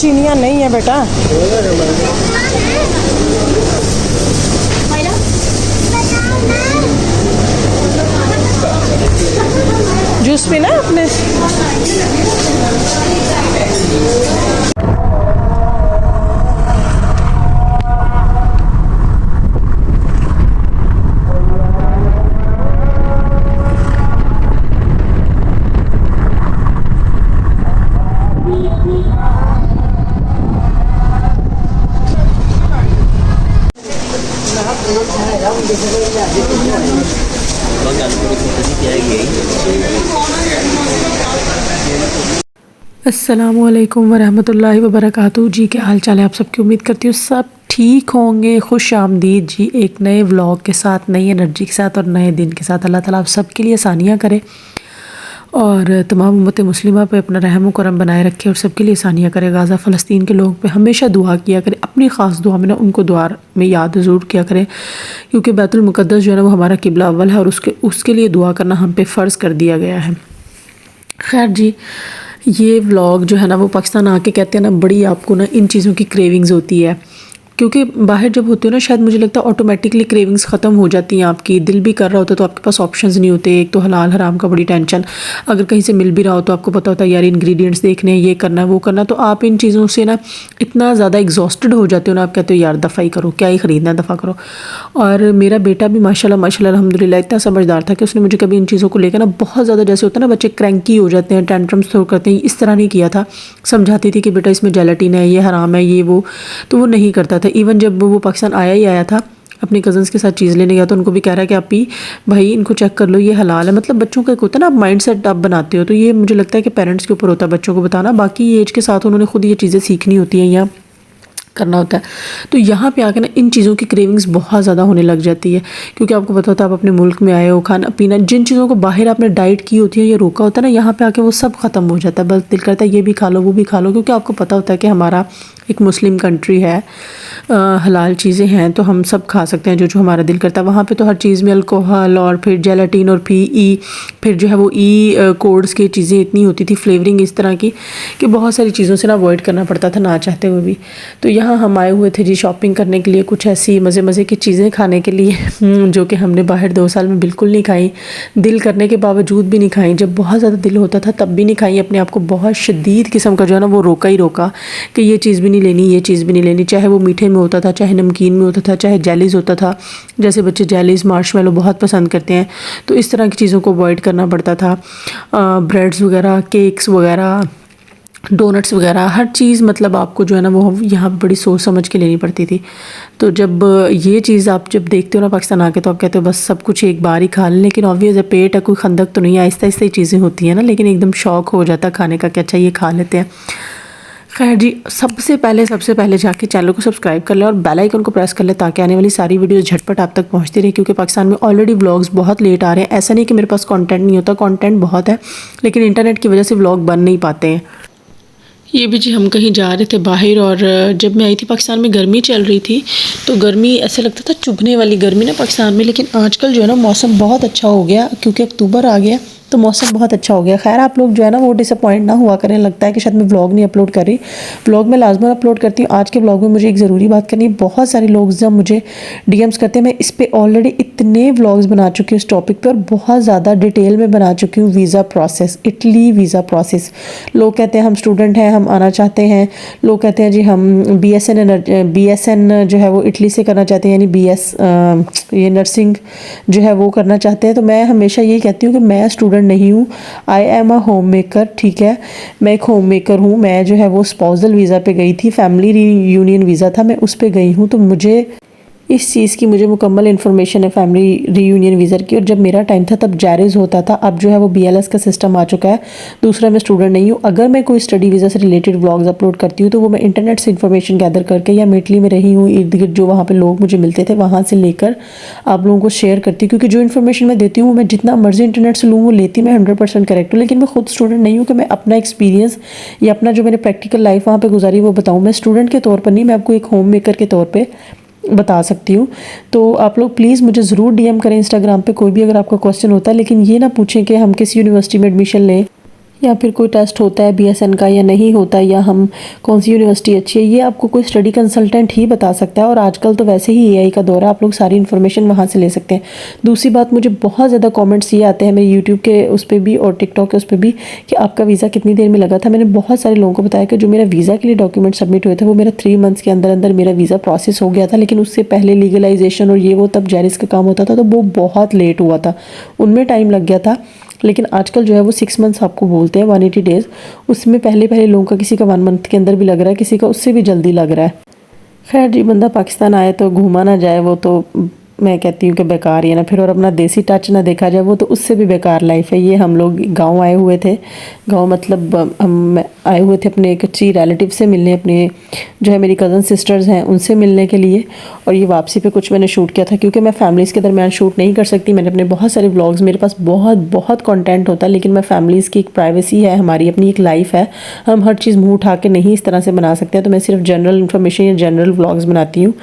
चीनियाँ नहीं है बेटा। जूस पीना है आपने? अस्सलामुअलैकुम वरहमतुल्लाहि वबरकातुहू जी। क्या हाल चाल है आप सबकी? उम्मीद करती हूँ सब ठीक होंगे। खुश आमदीद जी एक नए व्लॉग के साथ, नई एनर्जी के साथ और नए दिन के साथ। अल्लाह ताला आप सबके लिए आसानियाँ करे और तमाम उम्मत मुस्लिमा पे अपना रहम व करम बनाए रखे और सबके लिए आसानियाँ करे। गाज़ा फ़लस्तीन के लोगों पे हमेशा दुआ किया करें, अपनी ख़ास दुआ में ना उनको दुआ में याद ज़रूर किया करें, क्योंकि बैतुल मुक़द्दस जो है ना वो हमारा किबला अव्वल है और उसके लिए दुआ करना हम पे फ़र्ज़ कर दिया गया है। खैर जी, ये व्लॉग जो है ना वो पाकिस्तान आके कहते हैं ना बड़ी आपको ना इन चीज़ों की क्रेविंग्स होती है, क्योंकि बाहर जब होते हो ना शायद मुझे लगता है ऑटोमेटिकली क्रेविंग्स ख़त्म हो जाती हैं आपकी। दिल भी कर रहा होता है तो आपके पास ऑप्शंस नहीं होते। एक तो हलाल हराम का बड़ी टेंशन, अगर कहीं से मिल भी रहा हो तो आपको पता होता है यार इंग्रेडिएंट्स देखने हैं, ये करना है वो करना है, तो आप इन चीज़ों से ना इतना ज़्यादा एग्जॉस्टेड हो जाते हो ना, आप कहते हो यार दफ़ा ही करो, क्या ही ख़रीदना है, दफ़ा करो। और मेरा बेटा भी माशाल्लाह अल्हम्दुलिल्लाह इतना समझदार था कि उसने मुझे कभी इन चीज़ों को लेकर ना बहुत ज़्यादा, जैसे होता है ना बच्चे क्रैंकी हो जाते हैं, टेंट्रम्स थ्रो करते हैं, इस तरह नहीं किया था। समझाती थी कि बेटा इसमें जेलेटिन है, ये हराम है, ये वो, तो वो नहीं करता था। इवन जब वो पाकिस्तान आया था, अपने कज़न्स के साथ चीज़ लेने गया तो उनको भी कह रहा है कि आप ही भाई इनको चेक कर लो, ये हलाल है। मतलब बच्चों का एक होता है ना, आप माइंड सेट आप बनाते हो, तो ये मुझे लगता है कि पेरेंट्स के ऊपर होता है बच्चों को बताना। बाकी एज के साथ उन्होंने खुद ये चीज़ें सीखनी होती हैं या करना होता है। तो यहाँ पे आके ना इन चीज़ों की क्रेविंग्स बहुत ज़्यादा होने लग जाती है, क्योंकि आपको पता होता है आप अपने मुल्क में आए हो, खाना पीना जिन चीज़ों को बाहर आपने डाइट की होती है या रोका होता है ना, यहाँ पे आके वो सब ख़त्म हो जाता है। बस दिल करता है ये भी खा लो वो भी खा लो, क्योंकि आपको पता होता है कि हमारा एक मुस्लिम कंट्री है, हलाल चीज़ें हैं तो हम सब खा सकते हैं जो हमारा दिल करता है। वहाँ पे तो हर चीज़ में अल्कोहल और फिर जेलाटिन और फिर जो है वो कोड्स की चीज़ें इतनी होती थी, फ्लेवरिंग इस तरह की कि बहुत सारी चीज़ों से ना अवॉइड करना पड़ता था ना चाहते हुए भी। तो यहाँ हम आए हुए थे जी शॉपिंग करने के लिए, कुछ ऐसी मज़े की चीज़ें खाने के लिए जो कि हमने बाहर 2 साल में बिल्कुल नहीं खाई, दिल करने के बावजूद भी नहीं खाई। जब बहुत ज़्यादा दिल होता था तब भी नहीं खाई। अपने आप को बहुत शदीद किस्म का जो है ना वो रोका ही रोका कि ये चीज़ भी नहीं लेनी, ये चीज़ भी नहीं लेनी, चाहे वो मीठे में होता था, चाहे नमकीन में होता था, चाहे जेलीज़ होता था। जैसे बच्चे जेलीज़ मार्शमेलो बहुत पसंद करते हैं, तो इस तरह की चीज़ों को अवॉइड करना पड़ता था। ब्रेड्स वगैरह, केक्स वगैरह, डोनट्स वगैरह, हर चीज़ मतलब आपको जो है ना वो यहाँ बड़ी सोच समझ के लेनी पड़ती थी। तो जब ये चीज़ आप जब देखते हो ना पाकिस्तान आके, तो आप कहते हो बस सब कुछ एक बार ही खा लें, लेकिन ऑब्वियस है पेट है, कोई खंदक तो नहीं है, आहिस्ता आहिस्ता ही चीज़ें होती हैं ना, लेकिन एकदम शौक हो जाता है खाने का कि अच्छा ये खा लेते हैं। खैर जी, सबसे पहले जाके चैनल को सब्सक्राइब कर लें और बेल आइकन को प्रेस कर लें, ताकि आने वाली सारी वीडियोस झटपट आप तक पहुंचती रहे, क्योंकि पाकिस्तान में ऑलरेडी व्लॉग्स बहुत लेट आ रहे हैं। ऐसा नहीं कि मेरे पास कंटेंट नहीं होता, कंटेंट बहुत है, लेकिन इंटरनेट की वजह से व्लॉग बन नहीं पाते हैं। ये भी जी हम कहीं जा रहे थे बाहर, और जब मैं आई थी पाकिस्तान में गर्मी चल रही थी, तो गर्मी ऐसा लगता था चुभने वाली गर्मी ना पाकिस्तान में। लेकिन आजकल जो है ना मौसम बहुत अच्छा हो गया, क्योंकि अक्टूबर आ गया तो मौसम बहुत अच्छा हो गया। खैर आप लोग जो है ना वो डिसअपॉइंट ना हुआ करें, लगता है कि शायद मैं व्लॉग नहीं अपलोड कर रही। व्लॉग मैं लाजमन अपलोड करती हूँ। आज के व्लॉग में मुझे एक ज़रूरी बात करनी है। बहुत सारे लोग जब मुझे डीएम्स करते हैं, मैं इस पर ऑलरेडी इतने व्लॉग्स बना चुकी हूँ इस टॉपिक पे, और बहुत ज़्यादा डिटेल में बना चुकी हूँ। Visa process, Italy visa process. लोग कहते हैं हम स्टूडेंट हैं, हम आना चाहते हैं। लोग कहते हैं जी हम BSN जो है वो इटली से करना चाहते हैं, यानी ये नर्सिंग जो है वो करना चाहते हैं। तो मैं हमेशा यही कहती हूँ कि मैं स्टूडेंट नहीं हूँ, I am a home maker. ठीक है, मैं एक होम मेकर हूँ। मैं जो है वो स्पाउसल वीज़ा पे गई थी, फैमिली रीयूनियन वीज़ा था, मैं उस पर गई हूँ। तो मुझे इस चीज़ की मुझे मुकम्मल इन्फॉर्मेशन है फैमिली रीयूनियन वीज़ा की। और जब मेरा टाइम था तब जायज़ होता था, अब जो है वो BLS का सिस्टम आ चुका है। दूसरा, मैं स्टूडेंट नहीं हूँ। अगर मैं कोई स्टडी वीज़ा से रिलेटेड व्लॉग्स अपलोड करती हूँ तो वो मैं इंटरनेट से इन्फॉर्मेशन गैदर करके, या मैं इटली में रही हूँ, इर्द गिर्द जो वहाँ पर लोग मुझे मिलते थे वहाँ से लेकर आप लोगों को शेयर करती हूँ। क्योंकि जो इन्फॉर्मेशन मैं देती हूँ मैं जितना मर्जी इंटरनेट से लूँ वो लेती मैं 100% करेक्ट हूँ, लेकिन मैं खुद स्टूडेंट नहीं हूँ कि मैं अपना एक्सपीरियंस या अपना जो मैंने प्रैक्टिकल लाइफ वहाँ पर गुजारी वो बताऊँ। मैं स्टूडेंट के तौर पर नहीं, मैं आपको एक होम मेकर के तौर पर बता सकती हूँ। तो आप लोग प्लीज़ मुझे ज़रूर DM करें इंस्टाग्राम पे, कोई भी अगर आपका क्वेश्चन होता है, लेकिन ये ना पूछें कि हम किस यूनिवर्सिटी में एडमिशन लें या फिर कोई टेस्ट होता है बीएसएन का या नहीं होता, या हम कौन सी यूनिवर्सिटी अच्छी है, ये आपको कोई स्टडी कंसल्टेंट ही बता सकता है। और आजकल तो वैसे ही एआई का दौर है, आप लोग सारी इन्फॉर्मेशन वहाँ से ले सकते हैं। दूसरी बात, मुझे बहुत ज़्यादा कमेंट्स ये आते हैं मेरे यूट्यूब के उस पर भी और टिकटॉक के उस पर भी कि आपका वीज़ा कितनी देर में लगा था। मैंने बहुत सारे लोगों को बताया कि जो मेरा वीज़ा के लिए डॉक्यूमेंट सबमिट हुए थे वो मेरा 3 मंथ्स के अंदर अंदर मेरा वीज़ा प्रोसेस हो गया था, लेकिन उससे पहले लीगलाइजेशन और ये वो तब जेरिस का काम होता था, तो वो बहुत लेट हुआ था, उनमें टाइम लग गया था। लेकिन आजकल जो है वो 6 मंथ्स आपको बोलते हैं, 180 डेज़। उसमें पहले लोगों का किसी का 1 मंथ के अंदर भी लग रहा है, किसी का उससे भी जल्दी लग रहा है। खैर जी, बंदा पाकिस्तान आए तो घूमा ना जाए वो तो मैं कहती हूँ कि बेकार ही है ना फिर, और अपना देसी टच ना देखा जाए वो तो उससे भी बेकार लाइफ है ये। हम लोग गांव आए हुए थे, गांव मतलब हम आए हुए थे अपने एक अच्छी रिलेटिव से मिलने, अपने जो है मेरी कज़न सिस्टर्स हैं उनसे मिलने के लिए। और ये वापसी पे कुछ मैंने शूट किया था, क्योंकि मैं फैमिलीज़ के दरमियान शूट नहीं कर सकती। मैंने अपने बहुत सारे व्लॉग्स, मेरे पास बहुत कंटेंट होता है, लेकिन मैं फैमिलीज़ की एक प्राइवेसी है, हमारी अपनी एक लाइफ है, हम हर चीज़ मुँह उठा के नहीं इस तरह से बना सकते। तो मैं सिर्फ जनरल इन्फॉर्मेशन या जनरल व्लॉग्स बनाती हूँ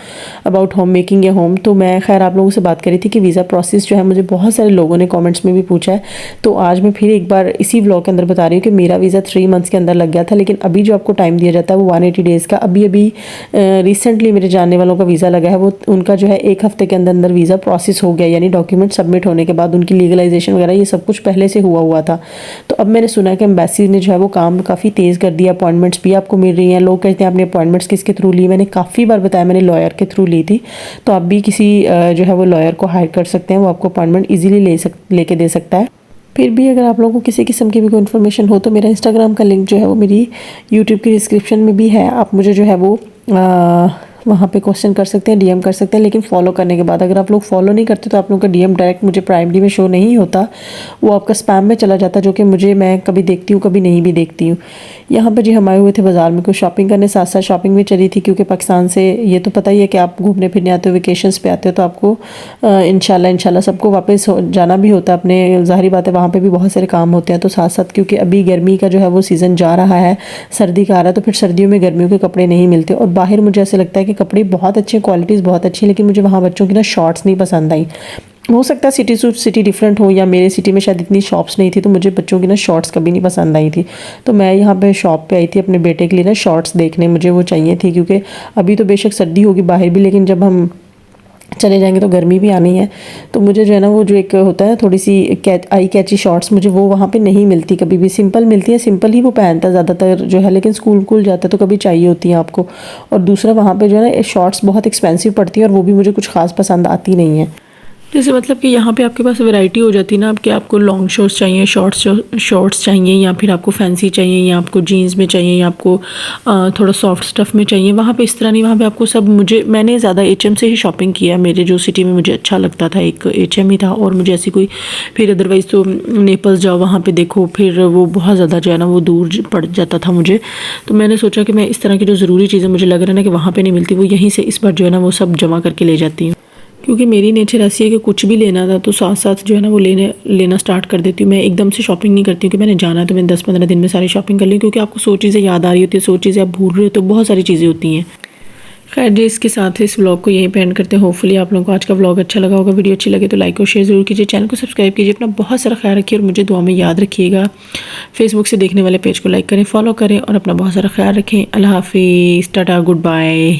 अबाउट होम मेकिंग या होम। तो मैं खैर आप लोगों से बात करी थी कि वीज़ा प्रोसेस जो है, मुझे बहुत सारे लोगों ने कमेंट्स में भी पूछा है, तो आज मैं फिर एक बार इसी व्लॉग के अंदर बता रही हूँ कि मेरा वीज़ा 3 मंथ्स के अंदर लग गया था, लेकिन अभी जो आपको टाइम दिया जाता है वो 180 डेज़ का। अभी रिसेंटली मेरे जानने वालों का वीज़ा लगा है, वो उनका जो है 1 हफ्ते के अंदर अंदर वीज़ा प्रोसेस हो गया, यानी डॉक्यूमेंट सबमिट होने के बाद उनकी लीगलाइजेशन वगैरह ये सब कुछ पहले से हुआ था। तो अब मैंने सुना है कि एम्बेसी ने जो है वो काम काफ़ी तेज़ कर दिया, अपॉइंटमेंट्स भी आपको मिल रही हैं। लोग कहते हैं आपने अपॉइंटमेंट्स किसके थ्रू ली, मैंने काफ़ी बार बताया मैंने लॉयर के थ्रू ली थी। तो आप भी किसी जो है वो लॉयर को हायर कर सकते हैं, वो आपको अपॉइंटमेंट ईजिली लेके दे सकता है। फिर भी अगर आप लोगों को किसी किस्म की भी कोई इन्फॉर्मेशन हो तो मेरा इंस्टाग्राम का लिंक जो है वो मेरी यूट्यूब की डिस्क्रिप्शन में भी है, आप मुझे जो है वो वहाँ पे क्वेश्चन कर सकते हैं, डीएम कर सकते हैं। लेकिन फॉलो करने के बाद, अगर आप लोग फॉलो नहीं करते तो आप लोगों का डीएम डायरेक्ट मुझे प्राइमरी में शो नहीं होता, वो आपका स्पैम में चला जाता, जो कि मैं कभी देखती हूँ कभी नहीं भी देखती हूँ। यहाँ पर जी हम आए हुए थे बाज़ार में कुछ शॉपिंग करने, साथ साथ शॉपिंग भी चली थी, क्योंकि पाकिस्तान से ये तो पता ही है कि आप घूमने फिरने आते हो, वेकेशंस पे आते हो, तो आपको इंशाल्लाह सबको वापस जाना भी होता है अपने, ज़ाहिर बात है वहाँ पे भी बहुत सारे काम होते हैं। तो साथ साथ क्योंकि अभी गर्मी का जो है वो सीज़न जा रहा है, सर्दी का आ रहा है, तो फिर सर्दियों में गर्मियों के कपड़े नहीं मिलते। और बाहर मुझे ऐसे लगता है कि कपड़े बहुत अच्छे, क्वालिटीज़ बहुत अच्छी है, लेकिन मुझे वहाँ बच्चों की ना शॉर्ट्स नहीं पसंद आई। हो सकता है सिटी टू सिटी डिफरेंट हो, या मेरे सिटी में शायद इतनी शॉप्स नहीं थी, तो मुझे बच्चों की ना शॉर्ट्स कभी नहीं पसंद आई थी। तो मैं यहाँ पे शॉप पे आई थी अपने बेटे के लिए ना शॉर्ट्स देखने, मुझे वो चाहिए थी, क्योंकि अभी तो बेशक सर्दी होगी बाहर भी, लेकिन जब हम चले जाएंगे तो गर्मी भी आनी है। तो मुझे जो है ना वो जो एक होता है थोड़ी सी आई कैची शॉर्ट्स, मुझे वो वहाँ पे नहीं मिलती, कभी भी सिंपल मिलती है, सिंपल ही वो पहनता है ज़्यादातर जो है, लेकिन स्कूल जाता है तो कभी चाहिए होती है आपको। और दूसरा वहाँ पे जो है ना शॉर्ट्स बहुत एक्सपेंसिव पड़ती है, और वो भी मुझे कुछ खास पसंद आती नहीं है। जैसे मतलब कि यहाँ पे आपके पास वैरायटी हो जाती है ना, कि आपको लॉन्ग शॉर्ट्स चाहिए, शॉर्ट्स चाहिए, या फिर आपको फैंसी चाहिए, या आपको जीन्स में चाहिए, या आपको थोड़ा सॉफ्ट स्टफ़ में चाहिए। वहाँ पे इस तरह नहीं, वहाँ पे आपको सब, मैंने ज़्यादा एचएम से ही शॉपिंग किया, मेरे जो सिटी में मुझे अच्छा लगता था एक एचएम ही था, और मुझे ऐसी कोई फिर अदरवाइज़ तो नेपल्स जाओ वहाँ पर देखो, फिर वो बहुत ज़्यादा जो है ना वो दूर पड़ जाता था मुझे। तो मैंने सोचा कि मैं इस तरह की जो ज़रूरी चीज़ें मुझे लग रहा है ना कि वहाँ पर नहीं मिलती, वो यहीं से इस बार जो है ना वो सब जमा करके ले जाती हूँ। क्योंकि मेरी नेचर ऐसी है कि कुछ भी लेना था तो साथ साथ जो है ना वो लेना स्टार्ट कर देती हूँ। मैं एकदम से शॉपिंग नहीं करती हूँ कि मैंने जाना है तो मैं 10-15 दिन में सारी शॉपिंग कर ली, क्योंकि आपको 100 चीज़ें याद आ रही होती है, 100 चीज़ें आप भूल रहे हो, तो बहुत सारी चीज़ें होती हैं। खैर जी, इसके साथ इस व्लॉग को यहीं पे एंड करते हैं। होपफुली आप लोगों को आज का व्लॉग अच्छा लगा होगा। वीडियो अच्छी लगे तो लाइक और शेयर जरूर कीजिए, चैनल को सब्सक्राइब कीजिए, अपना बहुत सारा ख्याल रखिए और मुझे दुआ में याद रखिएगा। फेसबुक से देखने वाले पेज को लाइक करें, फॉलो करें और अपना बहुत सारा ख्याल रखें। अल्लाह हाफिज़, टाटा, गुड बाय।